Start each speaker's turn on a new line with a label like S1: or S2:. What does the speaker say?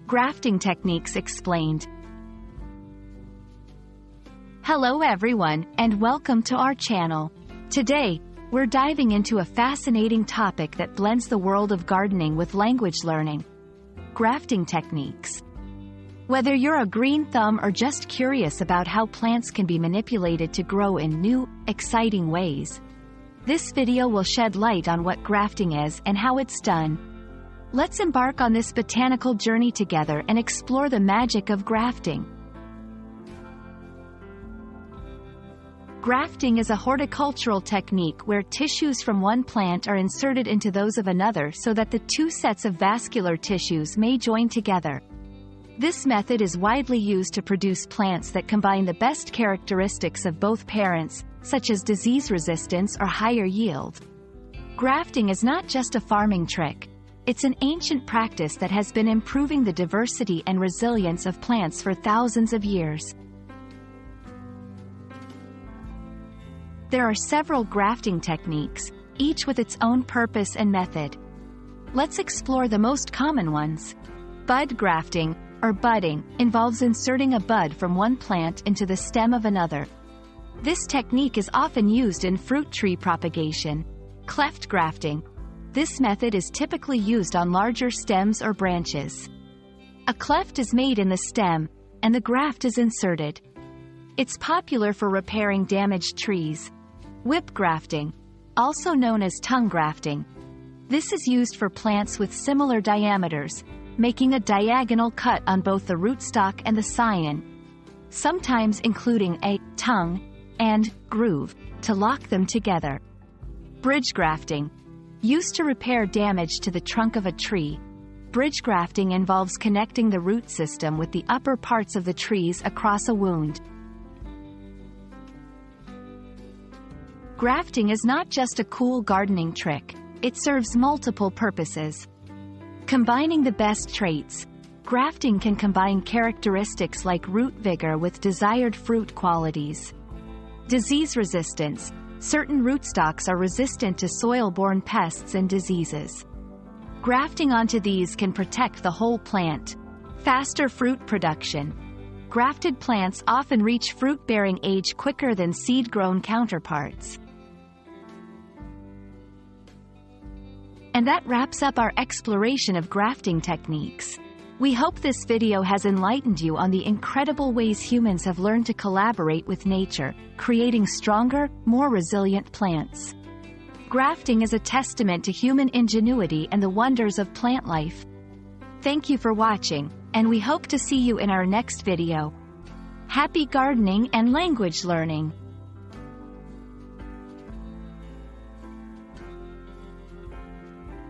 S1: Grafting Techniques Explained. Hello everyone, and welcome to our channel. Today, we're diving into a fascinating topic that blends the world of gardening with language learning. Grafting techniques. Whether you're a green thumb or just curious about how plants can be manipulated to grow in new, exciting ways, this video will shed light on what grafting is and how it's done. Let's embark on this botanical journey together and explore the magic of grafting. Grafting is a horticultural technique where tissues from one plant are inserted into those of another so that the two sets of vascular tissues may join together. This method is widely used to produce plants that combine the best characteristics of both parents, such as disease resistance or higher yield. Grafting is not just a farming trick. It's an ancient practice that has been improving the diversity and resilience of plants for thousands of years. There are several grafting techniques, each with its own purpose and method. Let's explore the most common ones. Bud grafting, or budding, involves inserting a bud from one plant into the stem of another. This technique is often used in fruit tree propagation. Cleft grafting. This method is typically used on larger stems or branches. A cleft is made in the stem, and the graft is inserted. It's popular for repairing damaged trees. Whip grafting, also known as tongue grafting. This is used for plants with similar diameters, making a diagonal cut on both the rootstock and the scion, sometimes including a tongue and groove to lock them together. Bridge grafting, used to repair damage to the trunk of a tree. Bridge grafting involves connecting the root system with the upper parts of the trees across a wound. Grafting is not just a cool gardening trick, it serves multiple purposes. Combining the best traits. Grafting can combine characteristics like root vigor with desired fruit qualities. Disease resistance. Certain rootstocks are resistant to soil-borne pests and diseases. Grafting onto these can protect the whole plant. Faster fruit production. Grafted plants often reach fruit-bearing age quicker than seed-grown counterparts. And that wraps up our exploration of grafting techniques. We hope this video has enlightened you on the incredible ways humans have learned to collaborate with nature, creating stronger, more resilient plants. Grafting is a testament to human ingenuity and the wonders of plant life. Thank you for watching, and we hope to see you in our next video. Happy gardening and language learning!